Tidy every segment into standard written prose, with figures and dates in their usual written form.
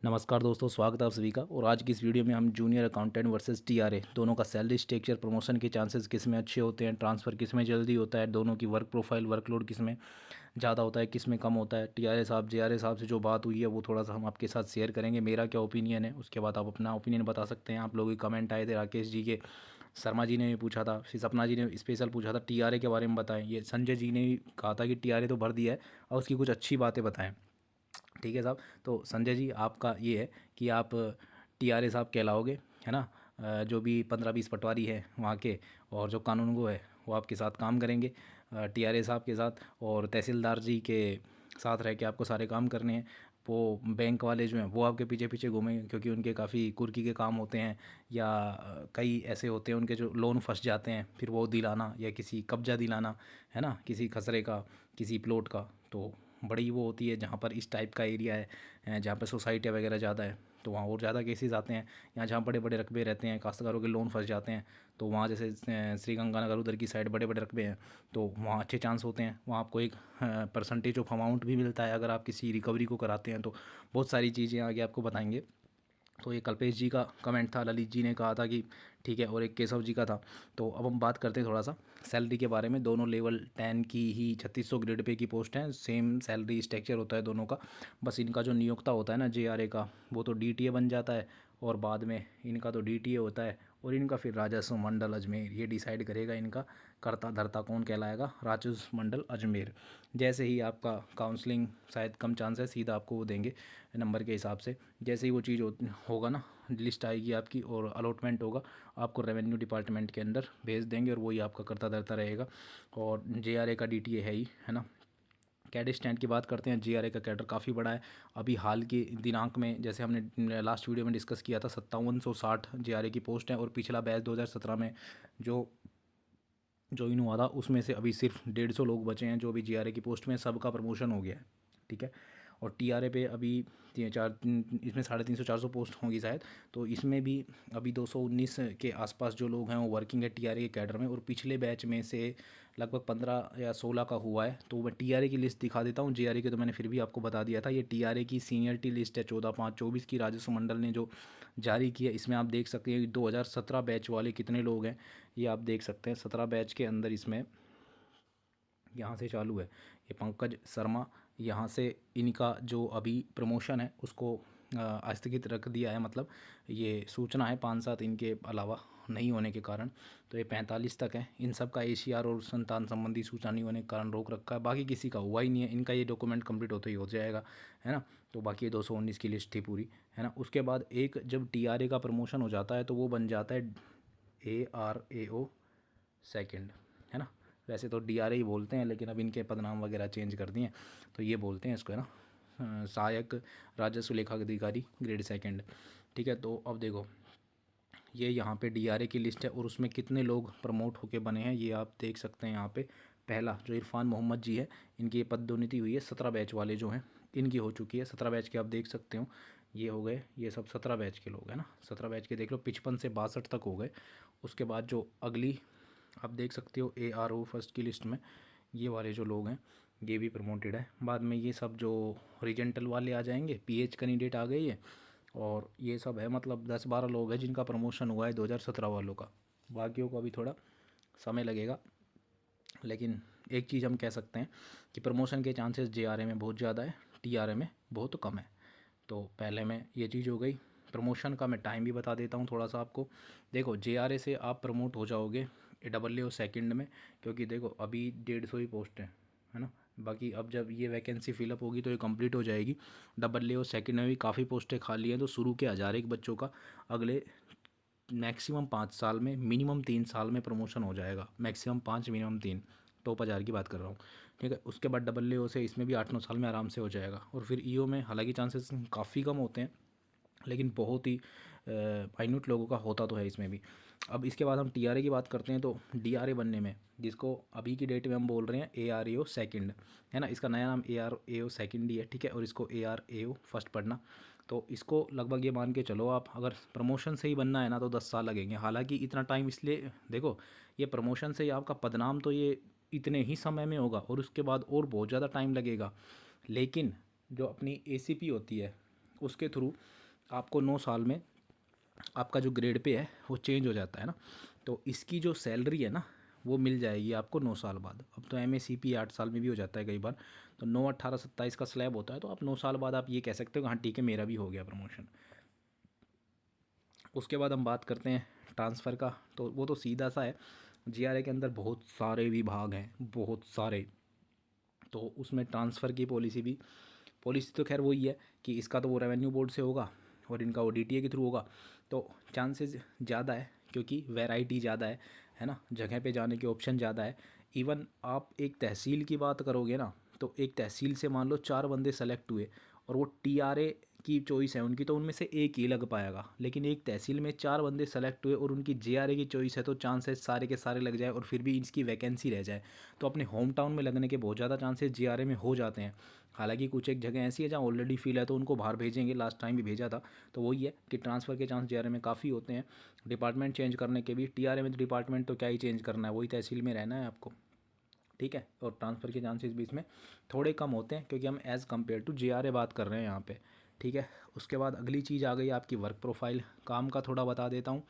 नमस्कार दोस्तों, स्वागत है आप सभी का। और आज की इस वीडियो में हम जूनियर अकाउंटेंट वर्सेस टीआरए दोनों का सैलरी स्ट्रक्चर, प्रमोशन के चांसेस किस में अच्छे होते हैं, ट्रांसफ़र किस में जल्दी होता है, दोनों की वर्क प्रोफाइल, वर्कलोड किस में ज़्यादा होता है, किस में कम होता है। टीआरए साहब जेआरए साहब से जो बात हुई है वो थोड़ा सा हम आपके साथ शेयर करेंगे, मेरा क्या ओपिनियन है, उसके बाद आप अपना ओपिनियन बता सकते हैं। आप लोगों के कमेंट आए थे, राकेश जी के, शर्मा जी ने भी पूछा था, फिर सपना जी ने स्पेशल पूछा था टीआरए के बारे में बताएं। ये संजय जी ने भी कहा था कि टीआरए तो भर दिया है और उसकी कुछ अच्छी बातें बताएं। ठीक है साहब। तो संजय जी, आपका ये है कि आप टीआरए साहब कहलाओगे, है ना। जो भी 15-20 पटवारी है वहाँ के और जो कानूनगो है वो आपके साथ काम करेंगे टीआरए साहब के साथ। और तहसीलदार जी के साथ रह के आपको सारे काम करने हैं। वो बैंक वाले जो हैं वो आपके पीछे पीछे घूमेंगे, क्योंकि उनके काफ़ी कुर्की के काम होते हैं, या कई ऐसे होते हैं उनके जो लोन फंस जाते हैं, फिर वो दिलाना या किसी कब्जा दिलाना, है ना, किसी खसरे का, किसी प्लॉट का। तो बड़ी वो होती है जहाँ पर इस टाइप का एरिया है, जहाँ पर सोसाइटियाँ वगैरह ज़्यादा है, तो वहाँ और ज़्यादा केसेस आते हैं। यहाँ जहाँ बड़े बड़े रकबे रहते हैं, काश्तकारों के लोन फंस जाते हैं, तो वहाँ जैसे श्री गंगानगर उधर की साइड बड़े बड़े रकबे हैं, तो वहाँ अच्छे चांस होते हैं। वहाँ आपको एक परसेंटेज ऑफ अमाउंट भी मिलता है अगर आप किसी रिकवरी को कराते हैं। तो बहुत सारी चीज़ें आगे आपको बताएंगे। तो ये कल्पेश जी का कमेंट था, ललित जी ने कहा था कि ठीक है, और एक केशव जी का था। तो अब हम बात करते हैं थोड़ा सा सैलरी के बारे में। दोनों लेवल 10 की ही 3600 ग्रेड पे की पोस्ट हैं, सेम सैलरी स्ट्रक्चर होता है दोनों का। बस इनका जो नियोक्ता होता है ना जेआरए का, वो तो डीटीए बन जाता है, और बाद में इनका तो डीटीए होता है, और इनका फिर राजस्व मंडल अजमेर ये डिसाइड करेगा इनका कर्ता धर्ता कौन कहलाएगा, राजस्व मंडल अजमेर। जैसे ही आपका काउंसलिंग शायद कम चांस है, सीधा आपको वो देंगे नंबर के हिसाब से। जैसे ही वो चीज़ होगा ना, लिस्ट आएगी आपकी और अलॉटमेंट होगा, आपको रेवेन्यू डिपार्टमेंट के अंदर भेज देंगे, और वही आपका करता धरता रहेगा। और जेआरए का डीटीए है ही, है ना। कैडर स्टैंड की बात करते हैं, जेआरए का कैडर काफ़ी बड़ा है। अभी हाल के दिनांक में, जैसे हमने लास्ट वीडियो में डिस्कस किया था, 5760 जेआरए की पोस्ट है, और पिछला बैच 2017 में जो ज्वाइन हुआ था उसमें से अभी सिर्फ 150 लोग बचे हैं जो अभी जेआरए की पोस्ट में, सबका प्रमोशन हो गया है। ठीक है। और टीआरए पे अभी इसमें 350-400 पोस्ट होंगी शायद। तो इसमें भी अभी 219 के आसपास जो लोग हैं वो वर्किंग है टीआरए के कैडर में, और पिछले बैच में से लगभग 15 या 16 का हुआ है। तो मैं टीआरए की लिस्ट दिखा देता हूँ, जेआरए के तो मैंने फिर भी आपको बता दिया था। ये टीआरए की सीनियरिटी लिस्ट है 14/5/24 की, राजस्व मंडल ने जो जारी की है। इसमें आप देख सकते हैं कि 2017 बैच वाले कितने लोग हैं, ये आप देख सकते हैं। 17 बैच के अंदर इसमें यहाँ से चालू है ये पंकज शर्मा, यहाँ से इनका जो अभी प्रमोशन है उसको स्थगित रख दिया है, मतलब ये सूचना है 5-7 इनके अलावा नहीं होने के कारण। तो ये 45 तक है। इन सब का एसीआर और संतान संबंधी सूचना नहीं होने के कारण रोक रखा है, बाकी किसी का हुआ ही नहीं है। इनका ये डॉक्यूमेंट कंप्लीट होते ही हो जाएगा, है ना। तो बाकी ये 219 की लिस्ट थी पूरी, है ना। उसके बाद एक जब टीआरए का प्रमोशन हो जाता है तो वो बन जाता है ARAO सेकंड, है ना। वैसे तो डीआरए ही बोलते हैं, लेकिन अब इनके पदनाम वगैरह चेंज कर दिए, तो ये बोलते हैं इसको, है ना, सहायक राजस्व लेखा अधिकारी ग्रेड सेकंड। ठीक है। तो अब देखो, ये यहाँ पे डीआरए की लिस्ट है और उसमें कितने लोग प्रमोट होके बने हैं ये आप देख सकते हैं। यहाँ पे पहला जो इरफान मोहम्मद जी है, इनकी ये पदोन्नति हुई है। 17 बैच वाले जो हैं इनकी हो चुकी है, 17 बैच के आप देख सकते हो। ये हो गए, ये सब 17 बैच के लोग हैं ना, 17 बैच के देख लो, 55 से 62 तक हो गए। उसके बाद जो अगली आप देख सकते हो ARO फर्स्ट की लिस्ट में ये वाले जो लोग हैं ये भी प्रमोटेड है। बाद में ये सब जो रीजेंटल वाले आ जाएंगे, PH कैंडिडेट आ गई है, और ये सब है, मतलब 10-12 लोग हैं जिनका प्रमोशन हुआ है 2017 वालों का। बाकियों को अभी थोड़ा समय लगेगा, लेकिन एक चीज़ हम कह सकते हैं कि प्रमोशन के चांसेस जेआरए में बहुत ज़्यादा है, टीआरए में बहुत कम है। तो पहले में ये चीज़ हो गई। प्रमोशन का मैं टाइम भी बता देता हूँ थोड़ा सा आपको। देखो, जेआरए से आप प्रमोट हो जाओगे AAO सेकंड में, क्योंकि देखो अभी 150 ही पोस्ट है ना। बाकी अब जब ये वैकेंसी फिलअप होगी तो ये कंप्लीट हो जाएगी। AAO सेकंड में भी काफ़ी पोस्टें खाली हैं, तो शुरू के 1001 बच्चों का अगले मैक्सिमम 5 साल में, मिनिमम 3 साल में प्रमोशन हो जाएगा। मैक्सिमम 5, मिनिमम 3, टॉप 1000 की बात कर रहा हूँ। ठीक है। उसके बाद AAO से इसमें भी 8-9 साल में आराम से हो जाएगा। और फिर ईओ में हालांकि चांसेस काफ़ी कम होते हैं, लेकिन बहुत ही माइन्यूट लोगों का होता तो है इसमें भी। अब इसके बाद हम टीआरए की बात करते हैं। तो डीआरए बनने में, जिसको अभी की डेट में हम बोल रहे हैं ARAO सेकंड, है ना, इसका नया नाम ARAO सेकंड ही है। ठीक है। और इसको ARAO फर्स्ट पढ़ना। तो इसको लगभग ये मान के चलो आप, अगर प्रमोशन से ही बनना है ना तो 10 साल लगेंगे। हालांकि इतना टाइम इसलिए देखो, ये प्रमोशन से ही आपका पदनाम तो ये इतने ही समय में होगा, और उसके बाद और बहुत ज़्यादा टाइम लगेगा। लेकिन जो अपनी ACP होती है, उसके थ्रू आपको 9 साल में आपका जो ग्रेड पे है वो चेंज हो जाता है ना। तो इसकी जो सैलरी है ना वो मिल जाएगी आपको 9 साल बाद। अब तो MACP 8 साल में भी हो जाता है कई बार, तो 9, 18, 27 का स्लैब होता है, तो आप 9 साल बाद आप ये कह सकते हो कि हाँ ठीक है मेरा भी हो गया प्रमोशन। उसके बाद हम बात करते हैं ट्रांसफ़र का, तो वो तो सीधा सा है। GRA के अंदर बहुत सारे विभाग हैं, बहुत सारे, तो उसमें ट्रांसफ़र की पॉलिसी तो खैर वही है कि इसका तो वो रेवेन्यू बोर्ड से होगा और इनका वो DTA के थ्रू होगा। तो चांसेस ज़्यादा है क्योंकि वैरायटी ज़्यादा है ना, जगह पे जाने के ऑप्शन ज़्यादा है। इवन आप एक तहसील की बात करोगे ना, तो एक तहसील से मान लो 4 बंदे सेलेक्ट हुए और वो TRA की चॉइस है उनकी, तो उनमें से एक ही लग पाएगा। लेकिन एक तहसील में 4 बंदे सेलेक्ट हुए और उनकी JRA की चॉइस है, तो चांसेस सारे के सारे लग जाए और फिर भी इसकी वैकेंसी रह जाए। तो अपने होम टाउन में लगने के बहुत ज़्यादा चांसेस GRA में हो जाते हैं। हालांकि कुछ एक जगह ऐसी है जहाँ ऑलरेडी फिल है तो उनको बाहर भेजेंगे, लास्ट टाइम भी भेजा था। तो वही है कि ट्रांसफ़र के चांस GRA में काफ़ी होते हैं। डिपार्टमेंट चेंज करने के भी, TRA में तो डिपार्टमेंट तो क्या ही चेंज करना है, वही तहसील में रहना है आपको, ठीक है। और ट्रांसफ़र के चांसेस भी इसमें थोड़े कम होते हैं क्योंकि हम एज़ कम्पेयर टू GRA बात कर रहे हैं यहाँ पे, ठीक है। उसके बाद अगली चीज़ आ गई आपकी वर्क प्रोफाइल। काम का थोड़ा बता देता हूँ।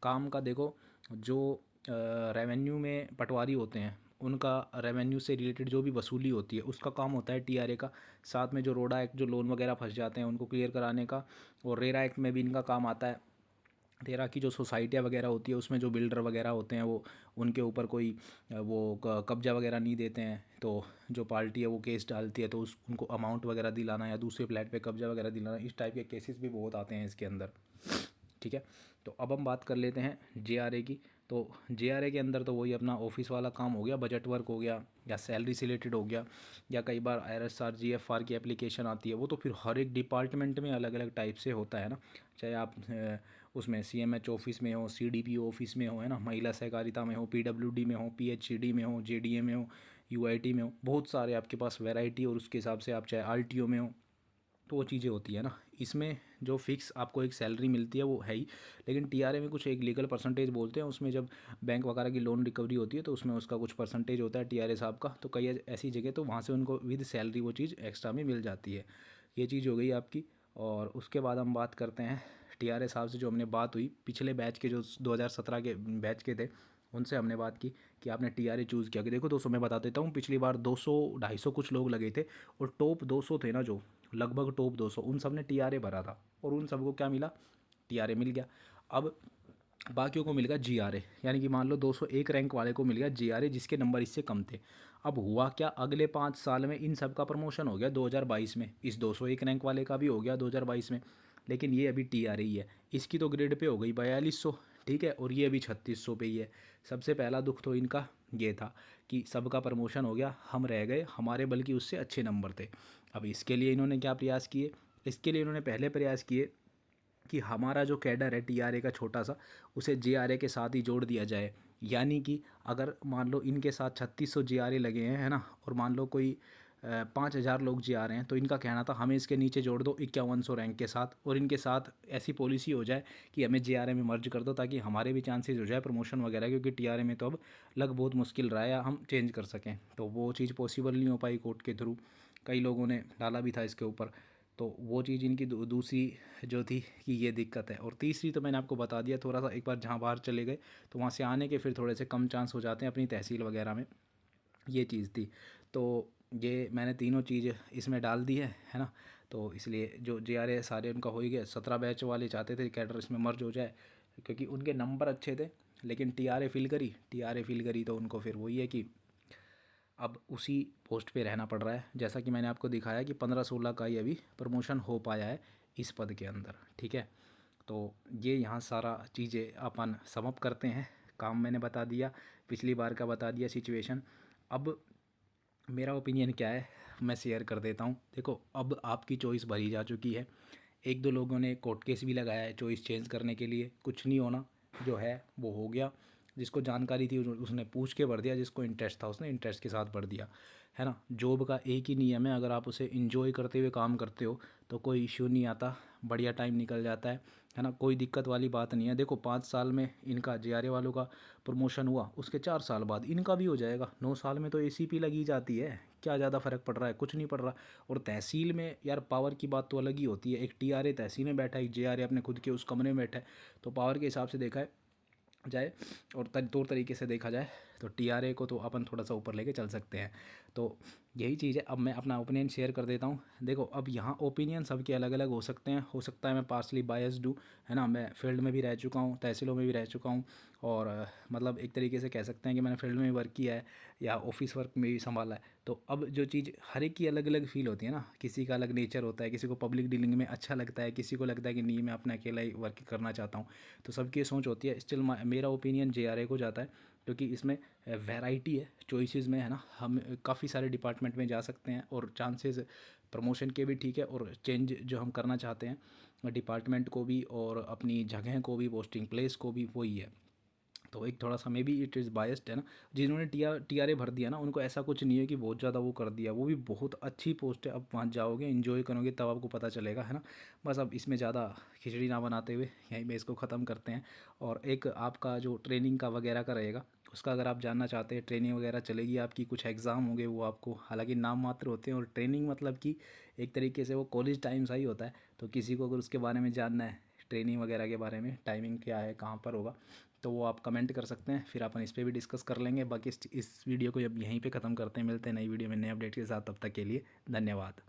काम का देखो, जो रेवेन्यू में पटवारी होते हैं उनका रेवेन्यू से रिलेटेड जो भी वसूली होती है उसका काम होता है TRA का। साथ में जो रोडा एक्ट, जो लोन वगैरह फंस जाते हैं उनको क्लियर कराने का, और रेरा एक्ट में भी इनका काम आता है। रेरा की जो सोसाइटियाँ वगैरह होती है उसमें जो बिल्डर वगैरह होते हैं वो उनके ऊपर कोई कब्जा वगैरह नहीं देते हैं, तो जो पार्टी है वो केस डालती है, तो उनको अमाउंट वगैरह दिलाना या दूसरे फ्लैट पे कब्जा वगैरह दिलाना, इस टाइप के केसेस भी बहुत आते हैं इसके अंदर, ठीक है। तो अब हम बात कर लेते हैं JRA की। तो JRA के अंदर तो वही अपना ऑफिस वाला काम हो गया, बजट वर्क हो गया, या सैलरी से रिलेटेड हो गया, या कई बार IRSR GFR की एप्लीकेशन आती है, वो तो फिर हर एक डिपार्टमेंट में अलग अलग टाइप से होता है ना। चाहे आप उसमें CMH ऑफिस में हो, CDPO ऑफिस में हो, है ना, महिला सहकारिता में हो, PWD में हो, PHCD में हो, JDA में हो, UIT में हो, बहुत सारे आपके पास वैरायटी, और उसके हिसाब से आप चाहे RTO में हो, तो वो चीज़ें होती है ना। इसमें जो फिक्स आपको एक सैलरी मिलती है वो है ही, लेकिन TRA में कुछ एक लीगल परसेंटेज बोलते हैं, उसमें जब बैंक वगैरह की लोन रिकवरी होती है तो उसमें उसका कुछ परसेंटेज होता है TRA साहब का। तो कई ऐसी जगह तो वहाँ से उनको विद सैलरी वो चीज़ एक्स्ट्रा में मिल जाती है। ये चीज़ हो गई आपकी। और उसके बाद हम बात करते हैं TRA साहब से। जो हमने बात हुई पिछले बैच के, जो 2017 के बैच के थे, उनसे हमने बात की कि आपने TRA चूज़ किया। कि देखो दोस्तों, मैं बता देता हूँ, पिछली बार 200-250 कुछ लोग लगे थे, और टॉप 200 थे ना, जो लगभग टॉप 200, उन सब ने TRA भरा था, और उन सबको क्या मिला, TRA मिल गया। अब बाकियों को मिल गया GRA, यानी कि मान लो 201 रैंक वाले को मिल गया GRA, जिसके नंबर इससे कम थे। अब हुआ क्या, अगले 5 साल में इन सब का प्रमोशन हो गया 2022 में, इस 201 रैंक वाले का भी हो गया 2022 में, लेकिन ये अभी TRA ही है। इसकी तो ग्रेड पे हो गई 4200, ठीक है, और ये अभी 3600 पे ही है। सबसे पहला दुख तो इनका ये था कि सबका प्रमोशन हो गया, हम रह गए, हमारे बल्कि उससे अच्छे नंबर थे। अब इसके लिए इन्होंने क्या प्रयास किए, इसके लिए इन्होंने पहले प्रयास किए कि हमारा जो कैडर है TRA का छोटा सा, उसे JRA के साथ ही जोड़ दिया जाए। यानी कि अगर मान लो इनके साथ 3600 JRA लगे हैं, है ना, और मान लो कोई 5000 लोग जा रहे हैं, तो इनका कहना था हमें इसके नीचे जोड़ दो 5100 रैंक के साथ, और इनके साथ ऐसी पॉलिसी हो जाए कि हमें JRA में मर्ज कर दो, ताकि हमारे भी चांसेस हो जाए प्रमोशन वगैरह, क्योंकि TRA में तो अब लग बहुत मुश्किल रहा है, या हम चेंज कर सकें। तो वो चीज़ पॉसिबल नहीं हो पाई कोर्ट के थ्रू, कई लोगों ने डाला भी था इसके ऊपर। तो वो चीज़ इनकी दूसरी जो थी कि ये दिक्कत है। और तीसरी तो मैंने आपको बता दिया, थोड़ा सा एक बार जहाँ बाहर चले गए तो वहाँ से आने के फिर थोड़े से कम चांस हो जाते हैं अपनी तहसील वगैरह में, ये चीज़ थी। तो ये मैंने तीनों चीज़ इसमें डाल दी है ना। तो इसलिए जो JRA सारे उनका हो ही गया। 17 बैच वाले चाहते थे कैडर इसमें मर्ज हो जाए, क्योंकि उनके नंबर अच्छे थे, लेकिन TRA फिल करी तो उनको फिर वही है कि अब उसी पोस्ट पे रहना पड़ रहा है। जैसा कि मैंने आपको दिखाया कि 15-16 का ही अभी प्रमोशन हो पाया है इस पद के अंदर, ठीक है। तो ये यहाँ सारा चीज़ें अपन समअप करते हैं। काम मैंने बता दिया, पिछली बार का बता दिया सिचुएशन। अब मेरा ओपिनियन क्या है मैं शेयर कर देता हूँ। देखो, अब आपकी चॉइस भरी जा चुकी है। एक दो लोगों ने कोर्ट केस भी लगाया है चॉइस चेंज करने के लिए, कुछ नहीं होना, जो है वो हो गया। जिसको जानकारी थी उसने पूछ के भर दिया, जिसको इंटरेस्ट था उसने इंटरेस्ट के साथ भर दिया, है ना। जॉब का एक ही नियम है, अगर आप उसे इंजॉय करते हुए काम करते हो तो कोई इश्यू नहीं आता। बढ़िया टाइम निकल जाता है ना, कोई दिक्कत वाली बात नहीं है। देखो 5 साल में इनका JRA वालों का प्रमोशन हुआ, उसके 4 साल बाद इनका भी हो जाएगा। 9 साल में तो ACP लगी जाती है, क्या ज़्यादा फ़र्क पड़ रहा है, कुछ नहीं पड़ रहा। और तहसील में यार पावर की बात तो अलग ही होती है, एक TRA तहसील में बैठा है, एक JRA अपने खुद के उस कमरे में बैठा है, तो पावर के हिसाब से देखा जाए और तौर तरीके से देखा जाए तो TRA को तो अपन थोड़ा सा ऊपर लेके चल सकते हैं। तो यही चीज़ है। अब मैं अपना ओपिनियन शेयर कर देता हूँ। देखो अब यहाँ ओपिनियन सबके अलग अलग हो सकते हैं, हो सकता है मैं पार्शली बायस्ड हूँ, है ना। मैं फील्ड में भी रह चुका हूँ, तहसीलों में भी रह चुका हूँ, और मतलब एक तरीके से कह सकते हैं कि मैंने फील्ड में भी वर्क किया है या ऑफिस वर्क में भी संभाला है। तो अब जो चीज़ हर एक की अलग अलग फील होती है ना, किसी का अलग नेचर होता है, किसी को पब्लिक डीलिंग में अच्छा लगता है, किसी को लगता है कि नहीं मैं अपना अकेला ही वर्क करना चाहता हूँ। तो सबकी सोच होती है। स्टिल मेरा ओपिनियन JRA को जाता है, क्योंकि इसमें वैरायटी है चॉइसेस में, है ना। हम काफ़ी सारे डिपार्टमेंट में जा सकते हैं और चांसेस प्रमोशन के भी ठीक है, और चेंज जो हम करना चाहते हैं डिपार्टमेंट को भी और अपनी जगह को भी, पोस्टिंग प्लेस को भी, वही है। तो एक थोड़ा सा may be it is biased, है ना। जिन्होंने TRA भर दिया ना, उनको ऐसा कुछ नहीं है कि बहुत ज़्यादा वो कर दिया, वो भी बहुत अच्छी पोस्ट है। अब वहाँ जाओगे, इन्जॉय करोगे, तब आपको पता चलेगा, है ना। बस अब इसमें ज़्यादा खिचड़ी ना बनाते हुए यहीं पे इसको ख़त्म करते हैं। और एक आपका जो ट्रेनिंग का वगैरह का रहेगा, उसका अगर आप जानना चाहते हैं, ट्रेनिंग वगैरह चलेगी आपकी, कुछ एग्ज़ाम होंगे वो आपको, हालांकि नाम मात्र होते हैं, और ट्रेनिंग मतलब कि एक तरीके से वो कॉलेज टाइम सा ही होता है। तो किसी को अगर उसके बारे में जानना है, ट्रेनिंग वगैरह के बारे में, टाइमिंग क्या है, कहाँ पर होगा, तो वो आप कमेंट कर सकते हैं, फिर अपन इस पर भी डिस्कस कर लेंगे। बाकी इस वीडियो को अब यहीं पे ख़त्म करते हैं, मिलते हैं नई वीडियो में नए अपडेट के साथ। तब तक के लिए धन्यवाद।